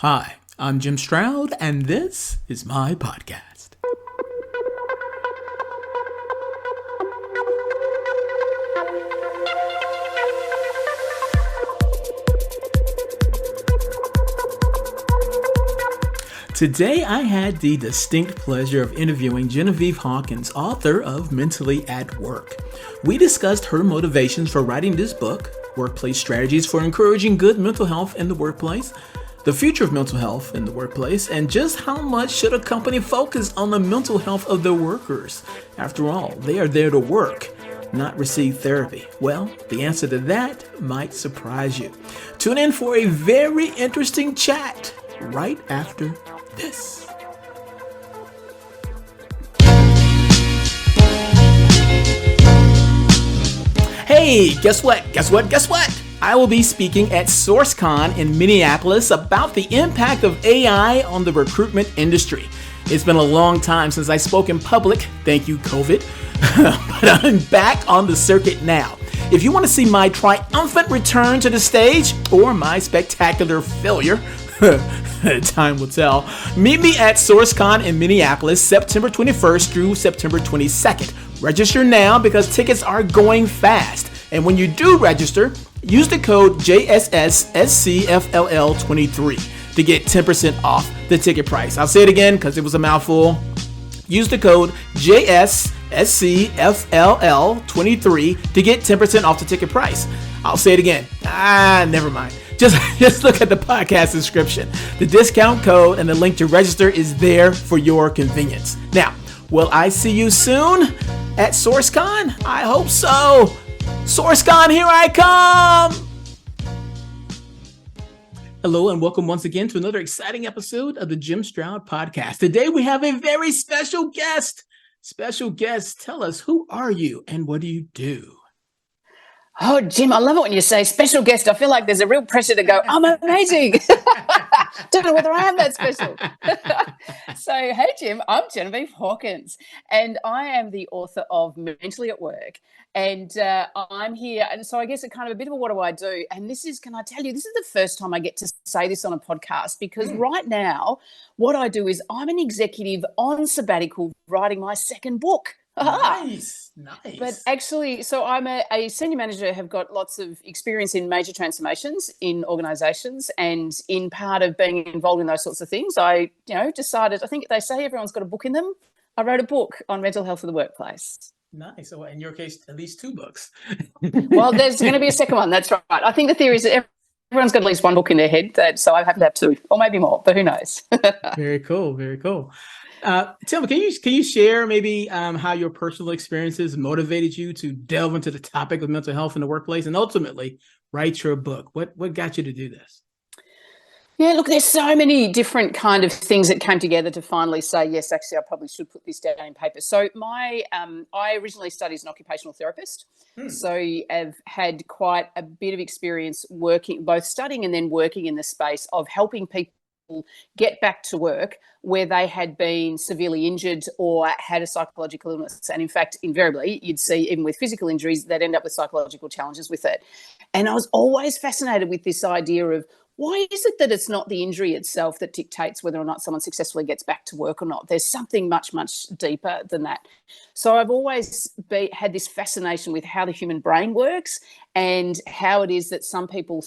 Hi, I'm Jim Stroud, and this is my podcast. Today, I had the distinct pleasure of interviewing Genevieve Hawkins, author of Mentally at Work. We discussed her motivations for writing this book, workplace strategies for encouraging good mental health in the workplace, the future of mental health in the workplace, and just how much should a company focus on the mental health of their workers. After all, they are there to work, not receive therapy. Well, the answer to that might surprise you. Tune in for a very interesting chat right after this. Hey, guess what? I will be speaking at SourceCon in Minneapolis about the impact of AI on the recruitment industry. It's been a long time since I spoke in public, thank you COVID, but I'm back on the circuit now. If you want to see my triumphant return to the stage or my spectacular failure, time will tell. Meet me at SourceCon in Minneapolis, September 21st through September 22nd. Register now because tickets are going fast. And when you do register, use the code JSSSCFLL23 to get 10% off the ticket price. I'll say it again because it was a mouthful. Use the code JSSCFLL23 to get 10% off the ticket price. I'll say it again. Never mind. Just look at the podcast description. The discount code and the link to register is there for your convenience. Now, will I see you soon at SourceCon? I hope so. SourceCon, here I come. Hello and welcome once again to another exciting episode of the Jim Stroud podcast. Today we have a very special guest. Tell us, who are you and what do you do? Oh, Jim, I love it when you say special guest. I feel like there's a real pressure to go, I'm amazing. Don't know whether I am that special. So, hey, Jim, I'm Genevieve Hawkins, and I am the author of Mentally at Work. And I'm here. And so I guess it's kind of a bit of a what do I do? And can I tell you, this is the first time I get to say this on a podcast because right now what I do is I'm an executive on sabbatical writing my second book. Nice. But actually, so I'm a senior manager, have got lots of experience in major transformations in organisations, and in part of being involved in those sorts of things, I decided, I think they say everyone's got a book in them. I wrote a book on mental health in the workplace. Nice. So in your case, at least two books. Well, there's going to be a second one. That's right. I think the theory is that everyone's got at least one book in their head, so I have to have two or maybe more, but who knows? Very cool. Tell me, can you share maybe how your personal experiences motivated you to delve into the topic of mental health in the workplace and ultimately write your book? What got you to do this? Yeah, look, there's so many different kind of things that came together to finally say, yes, actually, I probably should put this down in paper. So I originally studied as an occupational therapist. So I've had quite a bit of experience working, both studying and then working in the space of helping people get back to work where they had been severely injured or had a psychological illness. And in fact, invariably, you'd see even with physical injuries, they'd end up with psychological challenges with it. And I was always fascinated with this idea of, why is it that it's not the injury itself that dictates whether or not someone successfully gets back to work or not? There's something much, much deeper than that. So I've always had this fascination with how the human brain works and how it is that some people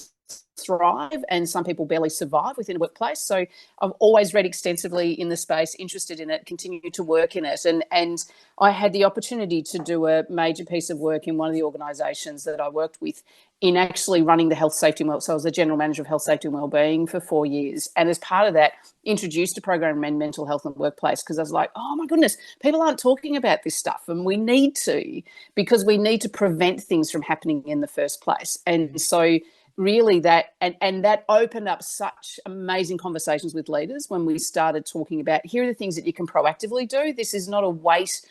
thrive and some people barely survive within a workplace. So I've always read extensively in the space, interested in it, continue to work in it. And I had the opportunity to do a major piece of work in one of the organisations that I worked with in actually running the health, safety and well. So I was a general manager of health, safety and wellbeing for 4 years. And as part of that, introduced a program in mental health in the workplace because I was like, oh my goodness, people aren't talking about this stuff and we need to, because we need to prevent things from happening in the first place. And so really that, and that opened up such amazing conversations with leaders when we started talking about, here are the things that you can proactively do. This is not a wait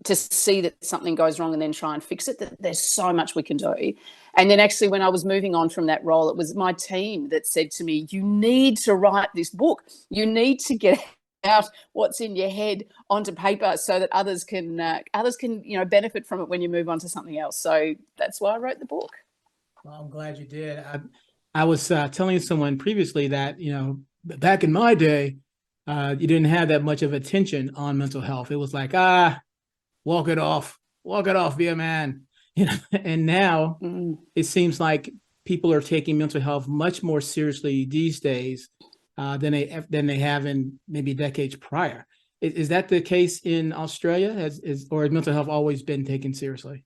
to see that something goes wrong and then try and fix it. That there's so much we can do. And then actually when I was moving on from that role, it was my team that said to me, you need to write this book. You need to get out what's in your head onto paper so that others can benefit from it when you move on to something else. So that's why I wrote the book. Well, I'm glad you did. I was telling someone previously that, back in my day, you didn't have that much of attention on mental health. It was like, walk it off, be a man. And now it seems like people are taking mental health much more seriously these days than they have in maybe decades prior. Is that the case in Australia? Or has mental health always been taken seriously?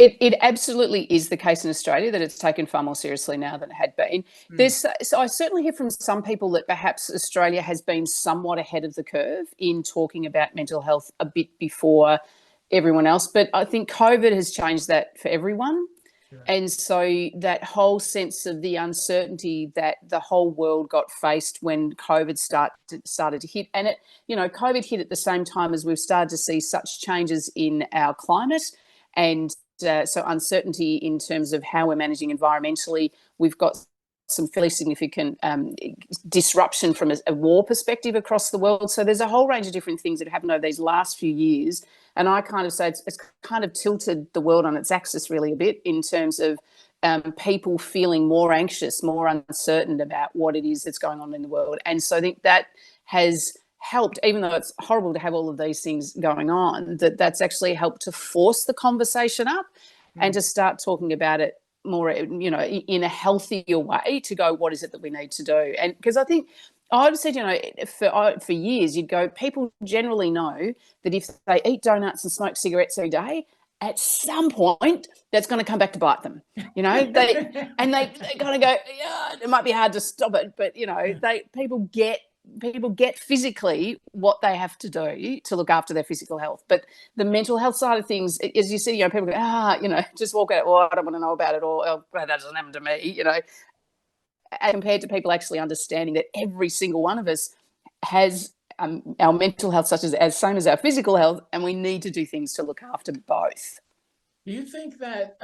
It absolutely is the case in Australia that it's taken far more seriously now than it had been. So I certainly hear from some people that perhaps Australia has been somewhat ahead of the curve in talking about mental health a bit before everyone else. But I think COVID has changed that for everyone. Sure. And so that whole sense of the uncertainty that the whole world got faced when COVID started to hit, and COVID hit at the same time as we've started to see such changes in our climate. And so uncertainty in terms of how we're managing environmentally. We've got some fairly significant disruption from a war perspective across the world. So there's a whole range of different things that have happened over these last few years. And I kind of say it's kind of tilted the world on its axis really a bit in terms of people feeling more anxious, more uncertain about what it is that's going on in the world. And so I think that has helped, even though it's horrible to have all of these things going on, that's actually helped to force the conversation up and to start talking about it more, in a healthier way, to go, what is it that we need to do? And because I think I've said, for years, you'd go, people generally know that if they eat donuts and smoke cigarettes every day, at some point that's going to come back to bite them. They kind of go, yeah, it might be hard to stop it, but people get physically what they have to do to look after their physical health. But the mental health side of things, as you see, people go, just walk out, I don't want to know about it, or that doesn't happen to me, compared to people actually understanding that every single one of us has our mental health as same as our physical health, and we need to do things to look after both. Do you think that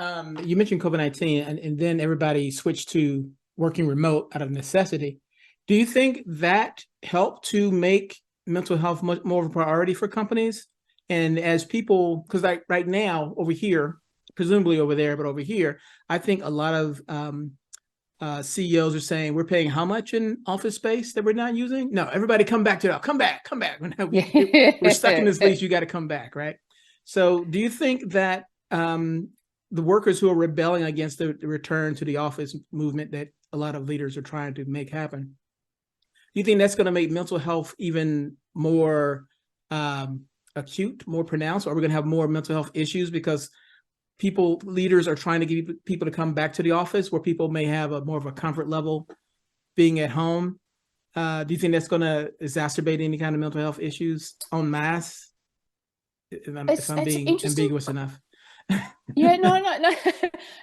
you mentioned COVID-19 and then everybody switched to working remote out of necessity? Do you think that helped to make mental health much more of a priority for companies? And as people, because right now over here, presumably over there, but over here, I think a lot of CEOs are saying, we're paying how much in office space that we're not using? No, everybody come back. We're stuck in this lease. You got to come back, right? So do you think that the workers who are rebelling against the return to the office movement that a lot of leaders are trying to make happen, do you think that's going to make mental health even more acute, more pronounced? Or are we going to have more mental health issues because leaders are trying to get people to come back to the office where people may have more of a comfort level being at home? Do you think that's going to exacerbate any kind of mental health issues en masse? If I'm being ambiguous enough. Yeah, no.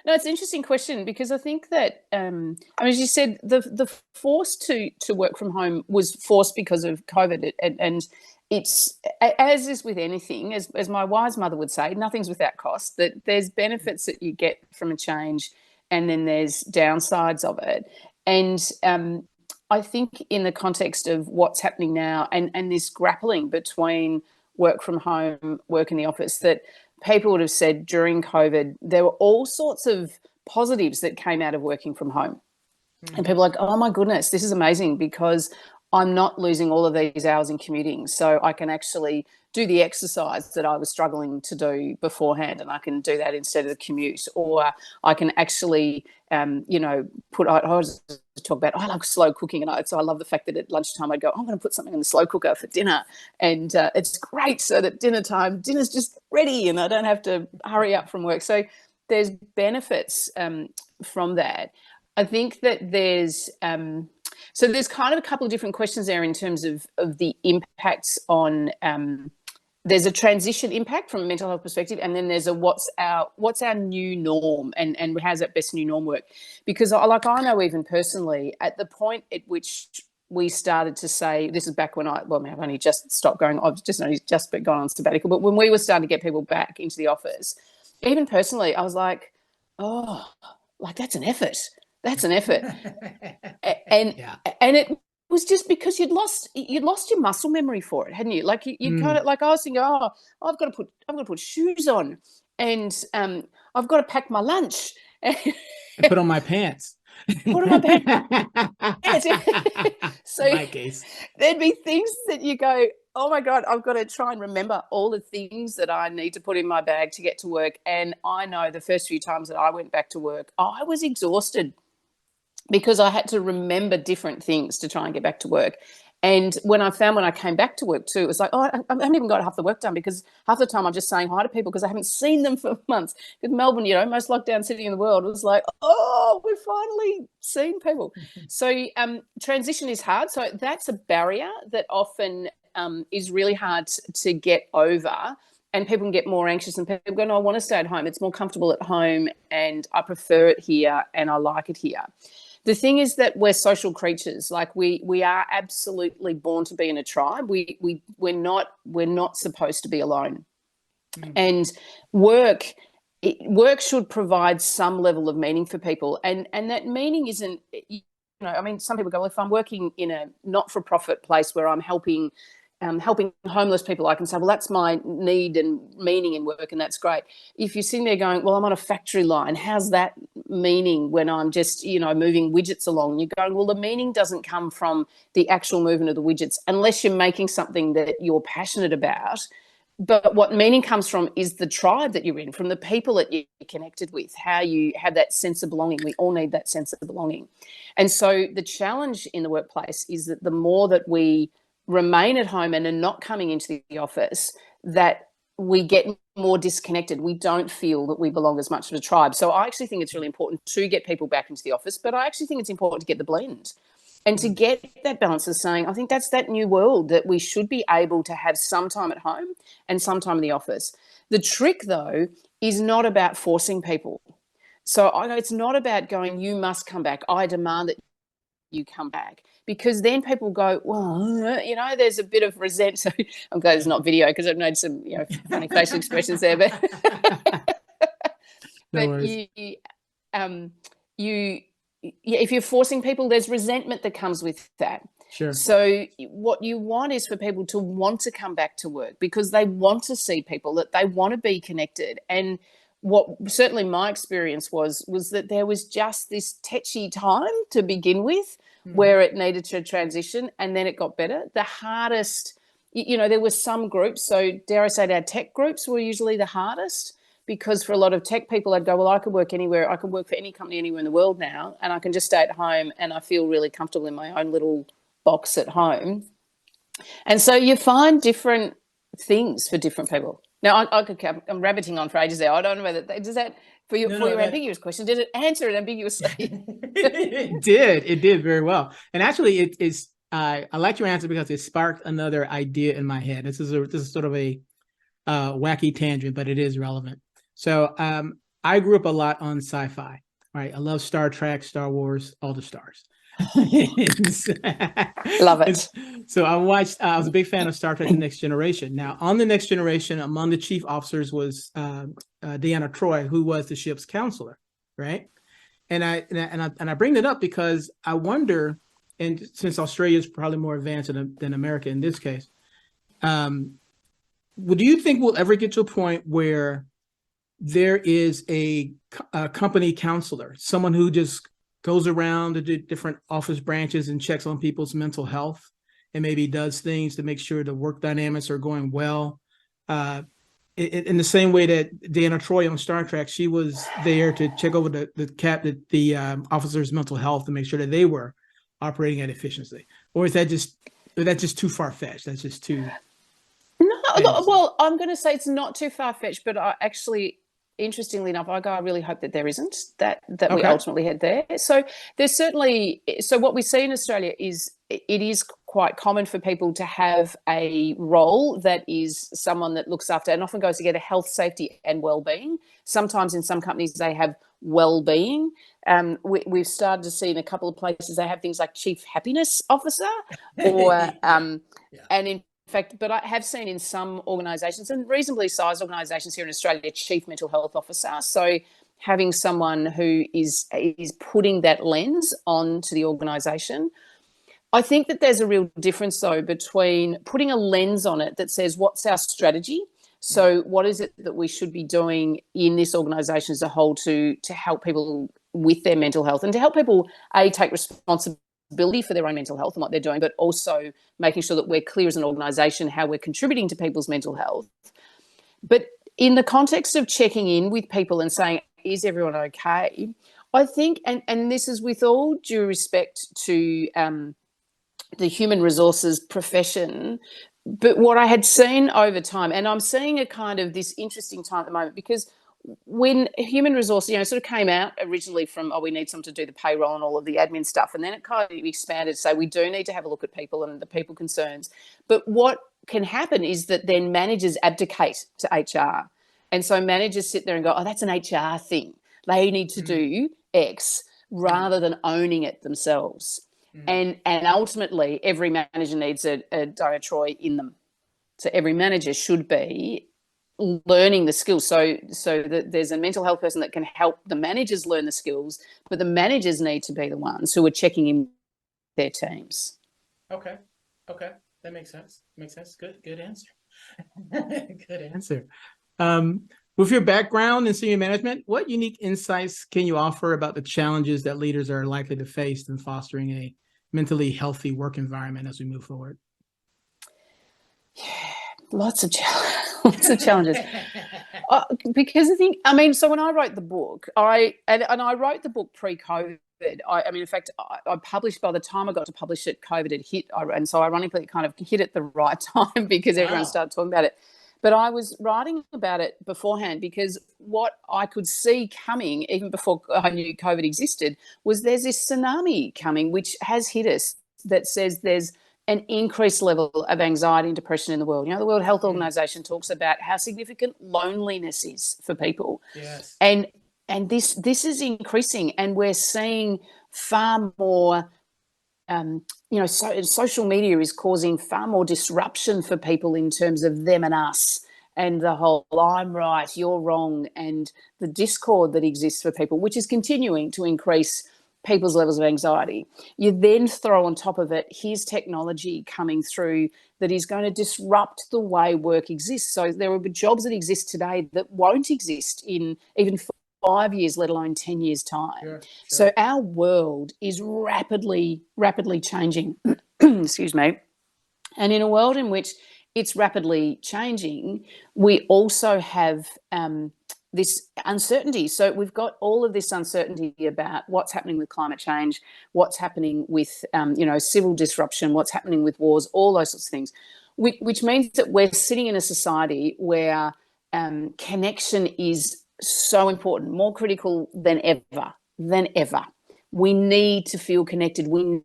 It's an interesting question, because I think that, as you said, the force to work from home was forced because of COVID, and it's, as is with anything, as my wise mother would say, nothing's without cost. That there's benefits that you get from a change, and then there's downsides of it. And I think in the context of what's happening now, and this grappling between work from home, work in the office, that people would have said during COVID, there were all sorts of positives that came out of working from home. Mm-hmm. And people are like, oh my goodness, this is amazing, because I'm not losing all of these hours in commuting. So I can actually do the exercise that I was struggling to do beforehand, and I can do that instead of the commute. Or I can actually, I was talk about, I love slow cooking, and so I love the fact that at lunchtime I'd go, I'm going to put something in the slow cooker for dinner, and it's great, so that dinner's just ready, and I don't have to hurry up from work. So there's benefits from that. I think that there's there's kind of a couple of different questions there in terms of the impacts on. There's a transition impact from a mental health perspective, and then there's a what's our new norm, and how's that best new norm work? Because I know even personally, at the point at which we started to say, this is back when I've only just stopped going, I've just only just gone on sabbatical, but when we were starting to get people back into the office, even personally, I was like, oh, like that's an effort. That's an effort. And it was just because you'd lost your muscle memory for it, hadn't you? Like you kind of, like I was thinking, I've got to put shoes on, and I've got to pack my lunch and put on my pants. Put on my pants. So my case. there'd be things that you go, oh my God, I've got to try and remember all the things that I need to put in my bag to get to work. And I know the first few times that I went back to work, I was exhausted because I had to remember different things to try and get back to work. And when I came back to work too, it was like, oh, I haven't even got half the work done, because half the time I'm just saying hi to people because I haven't seen them for months. Because Melbourne, most locked down city in the world, was like, oh, we've finally seen people. So transition is hard. So that's a barrier that often is really hard to get over. And people can get more anxious, and people go, no, I want to stay at home. It's more comfortable at home and I prefer it here and I like it here. The thing is that we're social creatures. Like we are absolutely born to be in a tribe. We're not supposed to be alone. And work should provide some level of meaning for people. And that meaning isn't, some people go, well, if I'm working in a not-for-profit place where I'm helping homeless people, I can say, well, that's my need and meaning in work, and that's great. If you're sitting there going, well, I'm on a factory line, how's that meaning when I'm just, moving widgets along? You're going, well, the meaning doesn't come from the actual movement of the widgets unless you're making something that you're passionate about. But what meaning comes from is the tribe that you're in, from the people that you're connected with, how you have that sense of belonging. We all need that sense of belonging. And so the challenge in the workplace is that the more that we remain at home and are not coming into the office, that we get more disconnected. We don't feel that we belong as much to the tribe. So I actually think it's really important to get people back into the office, but I actually think it's important to get the blend and to get that balance of saying, I think that's that new world, that we should be able to have some time at home and some time in the office. The trick, though, is not about forcing people. So it's not about going, you must come back, I demand that you come back, because then people go, well, there's a bit of resent. So I'm glad it's not video, because I've made some funny facial expressions there, but No but worries. if you're forcing people, there's resentment that comes with that. Sure. So what you want is for people to want to come back to work because they want to see people, that they want to be connected. And what certainly my experience was that there was just this tetchy time to begin with where it needed to transition, and then it got better. The hardest, there were some groups, so dare I say our tech groups were usually the hardest, because for a lot of tech people, I'd go, well, I could work anywhere. I can work for any company anywhere in the world now, and I can just stay at home and I feel really comfortable in my own little box at home. And so you find different things for different people. Now, I'm rabbiting on for ages there. I don't know whether does that for your ambiguous question. Did it answer it ambiguously? It did very well. And actually, it's I like your answer because it sparked another idea in my head. This is sort of a wacky tangent, but it is relevant. So I grew up a lot on sci-fi. Right, I love Star Trek, Star Wars, all the stars. Love it. So I was a big fan of Star Trek: The Next Generation. Now, on The Next Generation, among the chief officers was Deanna Troi, who was the ship's counselor, right? And I bring that up because I wonder, and since Australia is probably more advanced than America in this case, do you think we'll ever get to a point where there is a company counselor, someone who just goes around to different office branches and checks on people's mental health and maybe does things to make sure the work dynamics are going well? In the same way that Deanna Troi on Star Trek, she was there to check over the officers' mental health to make sure that they were operating at efficiency. Or is that just too far-fetched? That's just too... No, well, I'm going to say it's not too far-fetched, but I actually, interestingly enough, I really hope that there isn't, that we ultimately head there. So there's certainly, so what we see in Australia is it is quite common for people to have a role that is someone that looks after, and often goes together, health, safety and well-being. Sometimes in some companies they have well-being. We've started to see in a couple of places they have things like chief happiness officer, or and in fact, but I have seen in some organisations, and reasonably sized organisations here in Australia, a chief mental health officer. So having someone who is putting that lens onto the organisation. I think that there's a real difference, though, between putting a lens on it that says, what's our strategy? So what is it that we should be doing in this organisation as a whole to help people with their mental health, and to help people, take responsibility responsibility for their own mental health and what they're doing, but also making sure that we're clear as an organisation how we're contributing to people's mental health. But in the context of checking in with people and saying, is everyone okay? I think, and this is with all due respect to the human resources profession, but what I had seen over time, and I'm seeing a kind of this interesting time at the moment, because when human resources, sort of came out originally from, we need someone to do the payroll and all of the admin stuff. And then it kind of expanded to say, we do need to have a look at people and the people concerns. But what can happen is that then managers abdicate to HR. And so managers sit there and go, that's an HR thing. They need to do X rather than owning it themselves. And ultimately, every manager needs a Diana Troy in them. So every manager should be learning the skills, so that there's a mental health person that can help the managers learn the skills, but the managers need to be the ones who are checking in their teams. Okay, that makes sense. Good answer. Good answer. With your background in senior management, what unique insights can you offer about the challenges that leaders are likely to face in fostering a mentally healthy work environment as we move forward? Yeah, lots of challenges. Because I think, so when I wrote the book, I wrote the book pre-COVID. In fact, I published, by the time I got to publish it, COVID had hit. And so ironically, it kind of hit at the right time because everyone started talking about it. But I was writing about it beforehand because what I could see coming, even before I knew COVID existed, was there's this tsunami coming which has hit us that says there's an increased level of anxiety and depression in the world. The World Health Organization talks about how significant loneliness is for people. Yes. And this is increasing, and we're seeing far more social media is causing far more disruption for people in terms of them and us, and the whole I'm right, you're wrong, and the discord that exists for people, which is continuing to increase people's levels of anxiety. You then throw on top of it, here's technology coming through that is going to disrupt the way work exists. So there will be jobs that exist today that won't exist in even 5 years, let alone 10 years' time. Sure. So our world is rapidly changing. Excuse me. And in a world in which it's rapidly changing, we also have this uncertainty. So we've got all of this uncertainty about what's happening with climate change, what's happening with, civil disruption, what's happening with wars, all those sorts of things, which means that we're sitting in a society where connection is so important, more critical than ever. We need to feel connected. We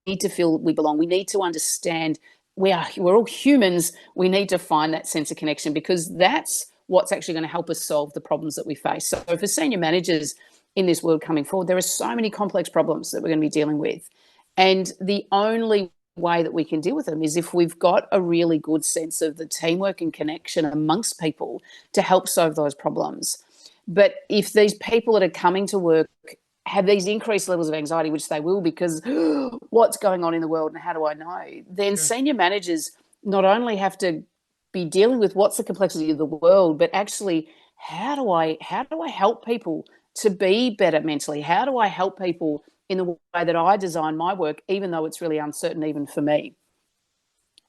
need to feel we belong. We need to understand we're all humans. We need to find that sense of connection, because that's what's actually going to help us solve the problems that we face. So for senior managers in this world coming forward, there are so many complex problems that we're going to be dealing with. And the only way that we can deal with them is if we've got a really good sense of the teamwork and connection amongst people to help solve those problems. But if these people that are coming to work have these increased levels of anxiety, which they will, because what's going on in the world and how do I know, then senior managers not only have to be dealing with what's the complexity of the world, but actually how do I help people to be better mentally? How do I help people in the way that I design my work, even though it's really uncertain even for me?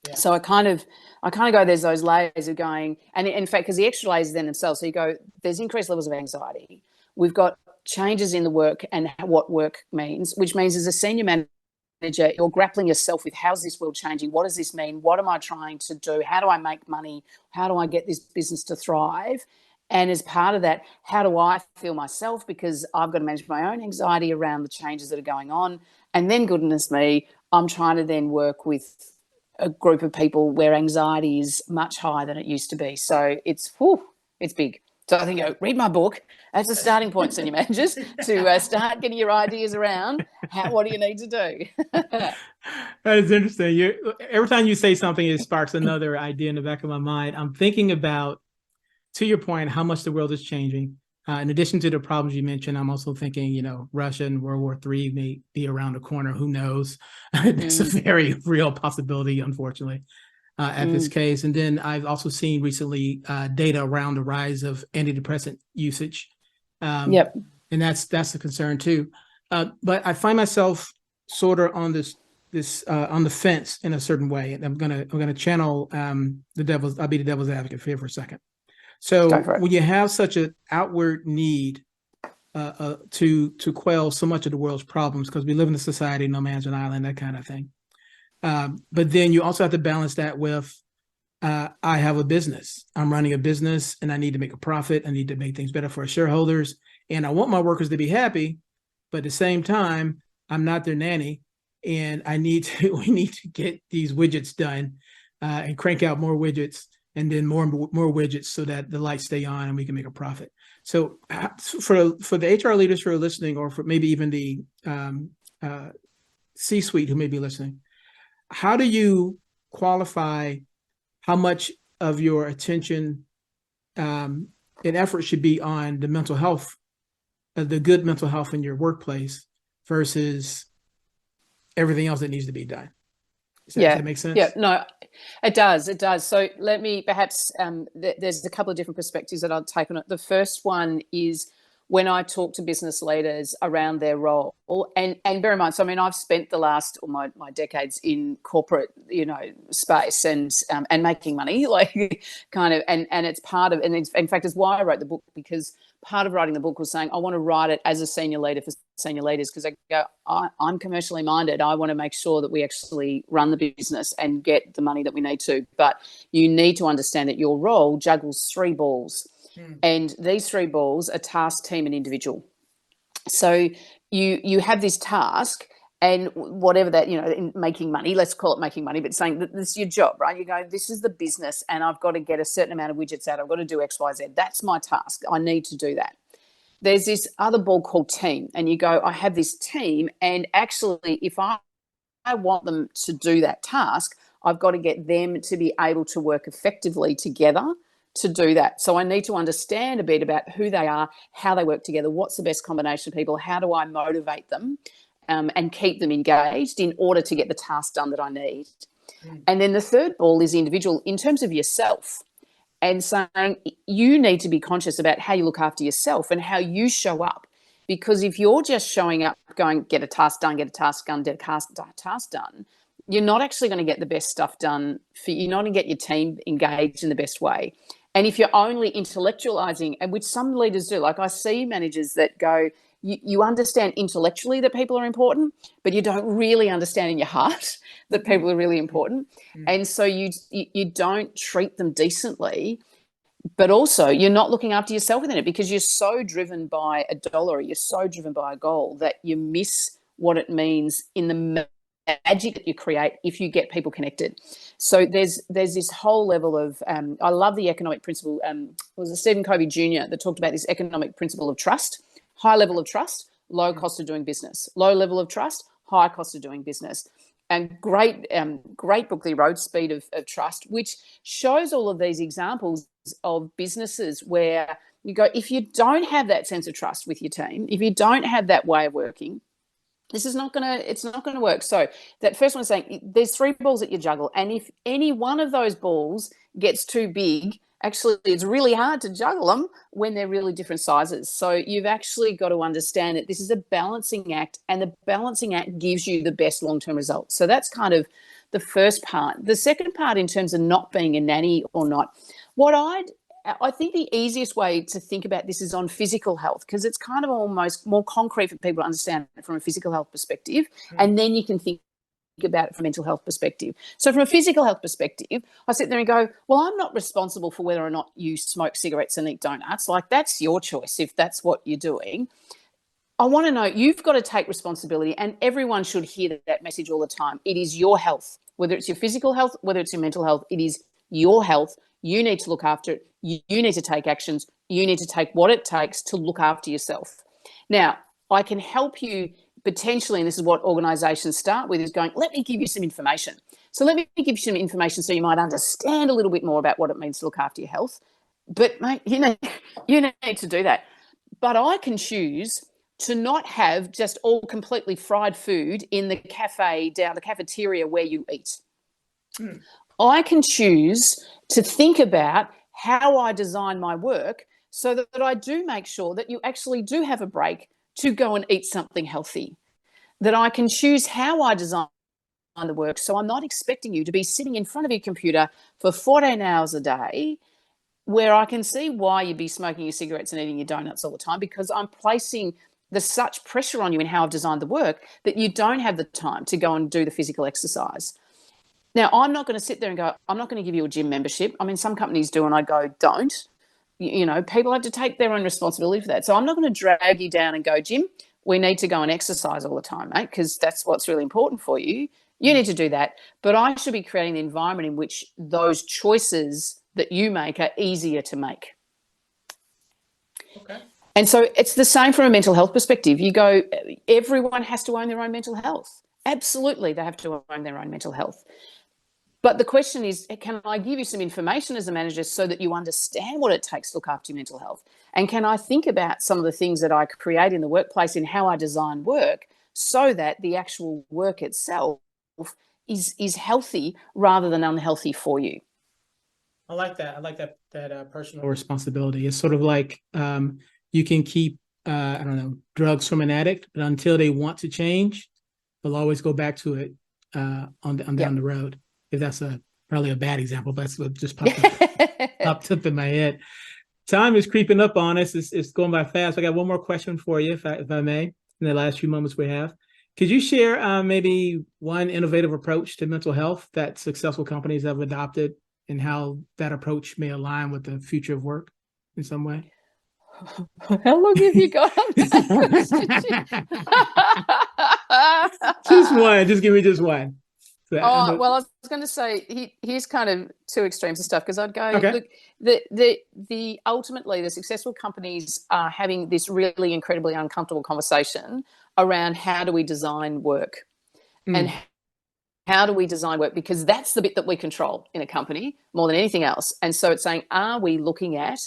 Yeah. So I kind of go, there's those layers of going, and in fact, because the extra layers then themselves, so you go, there's increased levels of anxiety. We've got changes in the work and what work means, which means as a senior manager, you're grappling yourself with how's this world changing? What does this mean? What am I trying to do? How do I make money? How do I get this business to thrive? And as part of that, how do I feel myself? Because I've got to manage my own anxiety around the changes that are going on. And then, goodness me, I'm trying to then work with a group of people where anxiety is much higher than it used to be. So it's big. So I think, read my book. That's a starting point, senior managers, to start getting your ideas around what do you need to do. That is interesting. Every time you say something, it sparks another idea in the back of my mind. I'm thinking about, to your point, how much the world is changing. In addition to the problems you mentioned, I'm also thinking, Russia and World War III may be around the corner. Who knows? It's a very real possibility, unfortunately, at this case. And then I've also seen recently data around the rise of antidepressant usage. And that's a concern too. But I find myself sort of on this on the fence in a certain way, and I'm gonna channel I'll be the devil's advocate here for a second. Go So for it. when you have such an outward need to quell so much of the world's problems, because we live in a society, no man's an island, that kind of thing. But then you also have to balance that with I have a business. I'm running a business and I need to make a profit. I need to make things better for our shareholders. And I want my workers to be happy. But at the same time, I'm not their nanny. And we need to get these widgets done and crank out more widgets and then more widgets so that the lights stay on and we can make a profit. So for the HR leaders who are listening, or for maybe even the C-suite who may be listening, how do you qualify how much of your attention and effort should be on the mental health, the good mental health in your workplace versus everything else that needs to be done? Does that make sense? Yeah, no, it does. It does. So let me perhaps, there's a couple of different perspectives that I'll take on it. The first one is when I talk to business leaders around their role, and bear in mind, so I mean, I've spent the last my decades in corporate, space and making money, like kind of, and it's part of, and in fact, it's why I wrote the book, because part of writing the book was saying I want to write it as a senior leader for senior leaders, because I go, I'm commercially minded. I want to make sure that we actually run the business and get the money that we need to. But you need to understand that your role juggles three balls. And these three balls are task, team, and individual. So you have this task, and whatever that, in making money, let's call it making money, but saying that this is your job, right? You go, this is the business and I've got to get a certain amount of widgets out. I've got to do X, Y, Z. That's my task. I need to do that. There's this other ball called team, and you go, I have this team, and actually if I want them to do that task, I've got to get them to be able to work effectively together to do that. So I need to understand a bit about who they are, how they work together, what's the best combination of people, how do I motivate them and keep them engaged in order to get the task done that I need. And then the third ball is individual in terms of yourself, and saying you need to be conscious about how you look after yourself and how you show up. Because if you're just showing up going, get a task done, get a task done, get a task done, you're not actually going to get the best stuff done for you. You're not going to get your team engaged in the best way. And if you're only intellectualizing, and which some leaders do, like I see managers that go, you understand intellectually that people are important, but you don't really understand in your heart that people are really important. And so you don't treat them decently, but also you're not looking after yourself within it, because you're so driven by a dollar, or you're so driven by a goal that you miss what it means in the magic that you create if you get people connected. So there's this whole level of I love the economic principle. It was Stephen Covey Jr. that talked about this economic principle of trust: high level of trust, low cost of doing business; low level of trust, high cost of doing business. And great book he wrote, Speed of Trust, which shows all of these examples of businesses where you go, if you don't have that sense of trust with your team, if you don't have that way of working, it's not going to work. So that first one is saying there's three balls that you juggle, and if any one of those balls gets too big, actually it's really hard to juggle them when they're really different sizes. So you've actually got to understand that this is a balancing act, and the balancing act gives you the best long-term results. So that's kind of the first part. The second part, in terms of not being a nanny or not, I think the easiest way to think about this is on physical health, because it's kind of almost more concrete for people to understand it from a physical health perspective, and then you can think about it from a mental health perspective. So from a physical health perspective, I sit there and go, well, I'm not responsible for whether or not you smoke cigarettes and eat donuts. Like, that's your choice if that's what you're doing. I want to know, you've got to take responsibility, and everyone should hear that message all the time. It is your health, whether it's your physical health, whether it's your mental health, it is your health. You need to look after it. You need to take actions. You need to take what it takes to look after yourself. Now, I can help you potentially, and this is what organisations start with, is going, let me give you some information. So let me give you some information so you might understand a little bit more about what it means to look after your health. But, mate, you need to do that. But I can choose to not have just all completely fried food in the cafeteria where you eat. I can choose to think about how I design my work so that I do make sure that you actually do have a break to go and eat something healthy. that I can choose how I design the work. So I'm not expecting you to be sitting in front of your computer for 14 hours a day, where I can see why you'd be smoking your cigarettes and eating your donuts all the time, because I'm placing such pressure on you in how I've designed the work that you don't have the time to go and do the physical exercise. Now, I'm not going to sit there and go, I'm not going to give you a gym membership. I mean, some companies do, and I go, don't. You know, people have to take their own responsibility for that. So I'm not going to drag you down and go, Jim, we need to go and exercise all the time, mate, because that's what's really important for you. You need to do that. But I should be creating the environment in which those choices that you make are easier to make. Okay. And so it's the same from a mental health perspective. You go, everyone has to own their own mental health. Absolutely, they have to own their own mental health. But the question is, can I give you some information as a manager so that you understand what it takes to look after your mental health? And can I think about some of the things that I create in the workplace in how I design work so that the actual work itself is healthy rather than unhealthy for you? I like that. I like that personal responsibility. It's sort of like you can keep I don't know, drugs from an addict, but until they want to change, they'll always go back to it down the road. If that's probably a bad example, but that's what just popped up in my head. Time is creeping up on us. It's going by fast. I got one more question for you, if I may, in the last few moments we have. Could you share maybe one innovative approach to mental health that successful companies have adopted, and how that approach may align with the future of work in some way? How long have you got on that question? Just one. Just give me just one. Well, I was going to say here's kind of two extremes of stuff, because I'd go, okay. Look, the ultimately the successful companies are having this really incredibly uncomfortable conversation around how do we design work and how do we design work, because that's the bit that we control in a company more than anything else. And so it's saying, are we looking at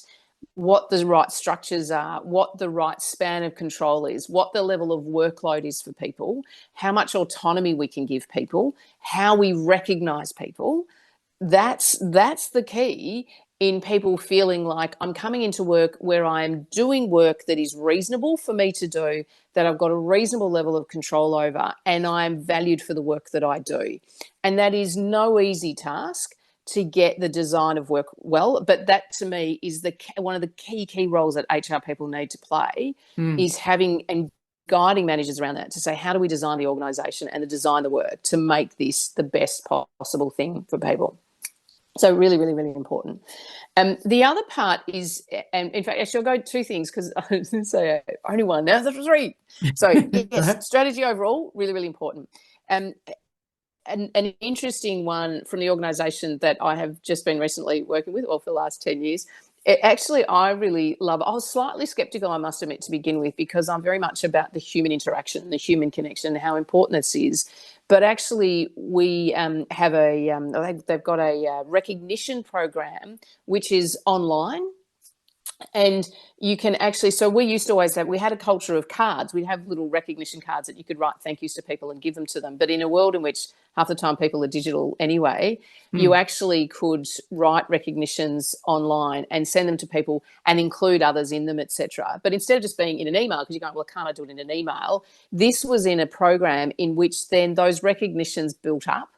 what the right structures are, what the right span of control is, what the level of workload is for people, how much autonomy we can give people, how we recognize people. That's the key in people feeling like I'm coming into work where I'm doing work that is reasonable for me to do, that I've got a reasonable level of control over, and I'm valued for the work that I do. And that is no easy task to get the design of work well. But that, to me, is one of the key roles that HR people need to play, is having and guiding managers around that to say, how do we design the organisation and design the work to make this the best possible thing for people? So really, really, really important. The other part is, and in fact, actually, I'll go two things, because I was going to say only one. Now there's three. So yes, strategy overall, really, really important. An interesting one from the organisation that I have just been recently working with, or for the last 10 years. I really love it. I was slightly sceptical, I must admit, to begin with, because I'm very much about the human interaction, the human connection, and how important this is. But actually, we have they've got a recognition program which is online. And you can actually, so we used to always we had a culture of cards. We'd have little recognition cards that you could write thank yous to people and give them to them. But in a world in which half the time people are digital anyway, you actually could write recognitions online and send them to people and include others in them, etc. But instead of just being in an email, because you're going, well, can't I do it in an email? This was in a program in which then those recognitions built up.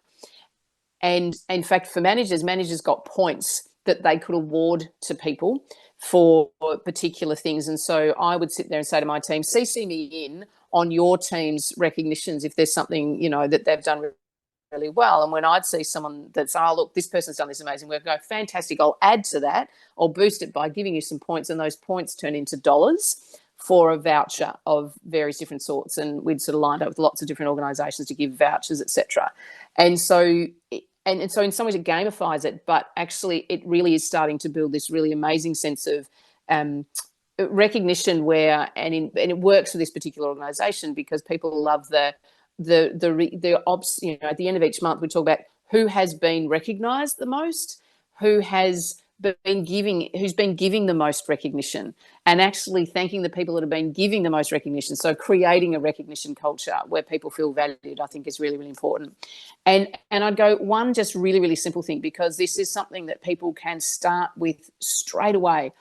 And in fact, for managers got points that they could award to people for particular things. And so I would sit there and say to my team, CC me in on your team's recognitions if there's something, that they've done really well. And when I'd see someone that's, look, this person's done this amazing work, I go, fantastic, I'll add to that. I'll boost it by giving you some points, and those points turn into dollars for a voucher of various different sorts. And we'd sort of lined up with lots of different organisations to give vouchers, etc. And so in some ways it gamifies it, but actually it really is starting to build this really amazing sense of recognition and it works for this particular organisation, because people love the ops. At the end of each month we talk about who has been recognised the most, who's been giving the most recognition, and actually thanking the people that have been giving the most recognition. So creating a recognition culture where people feel valued, I think, is really, really important. And I'd go one just really, really simple thing, because this is something that people can start with straight away.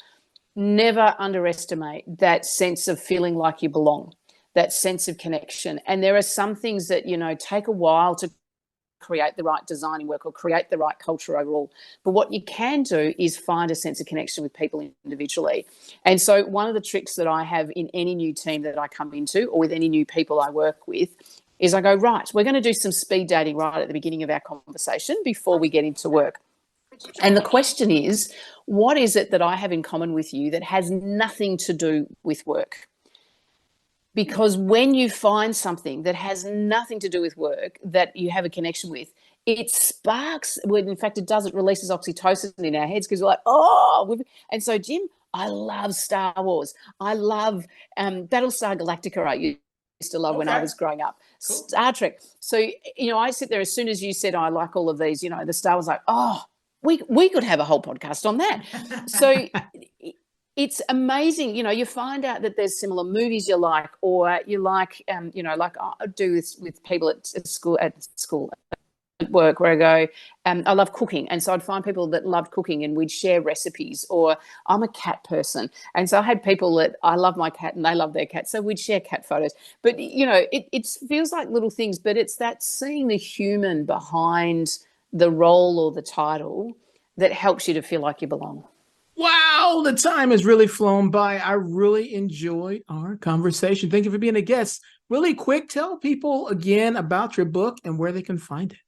Never underestimate that sense of feeling like you belong, that sense of connection. And there are some things that, take a while to create the right designing work or create the right culture overall. But what you can do is find a sense of connection with people individually. And so one of the tricks that I have in any new team that I come into, or with any new people I work with, is I go, right, we're going to do some speed dating right at the beginning of our conversation before we get into work. And the question is, what is it that I have in common with you that has nothing to do with work? Because when you find something that has nothing to do with work that you have a connection with, it sparks, when in fact it does, it releases oxytocin in our heads because we're like, and so Jim, I love Star Wars. I love Battlestar Galactica. I used to love when I was growing up. Cool. Star Trek. So, I sit there as soon as you said, I like all of these, the Star Wars, like, we could have a whole podcast on that. So it's amazing, you find out that there's similar movies you like, or you like, like I do this with people at school, at work, where I go, I love cooking. And so I'd find people that loved cooking and we'd share recipes. Or I'm a cat person. And so I had people that I love my cat and they love their cat. So we'd share cat photos. But, it feels like little things, but it's that seeing the human behind the role or the title that helps you to feel like you belong. Wow, the time has really flown by. I really enjoyed our conversation. Thank you for being a guest. Really quick, tell people again about your book and where they can find it.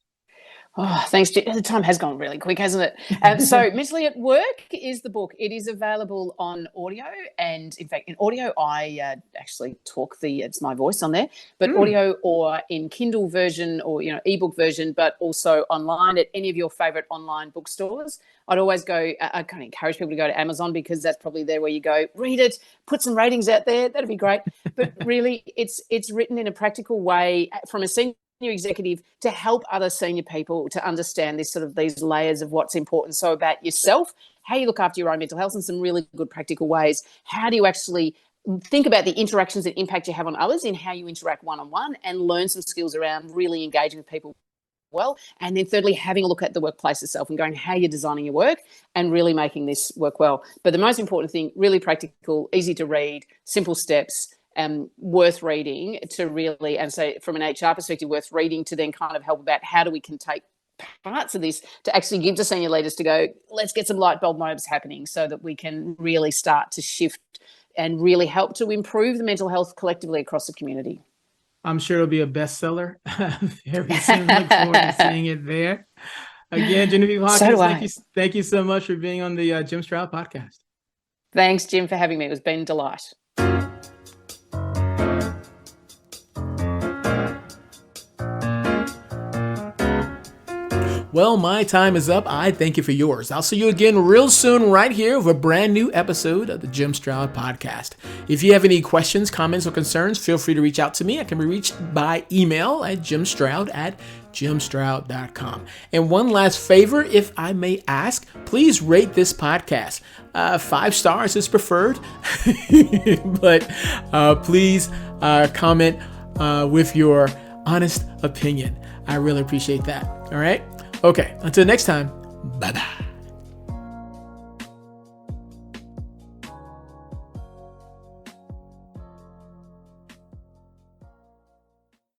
Oh, thanks. The time has gone really quick, hasn't it? So Mentally at Work is the book. It is available on audio. And in fact, in audio, I actually talk it's my voice on there, but audio or in Kindle version or, ebook version, but also online at any of your favorite online bookstores. I'd always go, I kind of encourage people to go to Amazon because that's probably there where you go, read it, put some ratings out there. That'd be great. But really, it's written in a practical way from a senior executive to help other senior people to understand these layers of what's important. So about yourself, how you look after your own mental health, and some really good practical ways. How do you actually think about the interactions and impact you have on others in how you interact one-on-one, and learn some skills around really engaging with people well. And then thirdly, having a look at the workplace itself and going how you're designing your work and really making this work well. But the most important thing, really practical, easy to read, simple steps, worth reading to really, and so from an HR perspective, worth reading to then kind of help about how we can take parts of this to actually give to senior leaders to go, let's get some light bulb moments happening so that we can really start to shift and really help to improve the mental health collectively across the community. I'm sure it'll be a bestseller very soon. Look forward to seeing it there. Again, Genevieve Hawkins, thank you so much for being on the Jim Stroud podcast. Thanks, Jim, for having me. It was been a delight. Well, my time is up. I thank you for yours. I'll see you again real soon right here with a brand new episode of the Jim Stroud Podcast. If you have any questions, comments, or concerns, feel free to reach out to me. I can be reached by email at jimstroud@jimstroud.com. And one last favor, if I may ask, please rate this podcast. 5 stars is preferred, but please comment with your honest opinion. I really appreciate that. All right? Okay, until next time, bye-bye.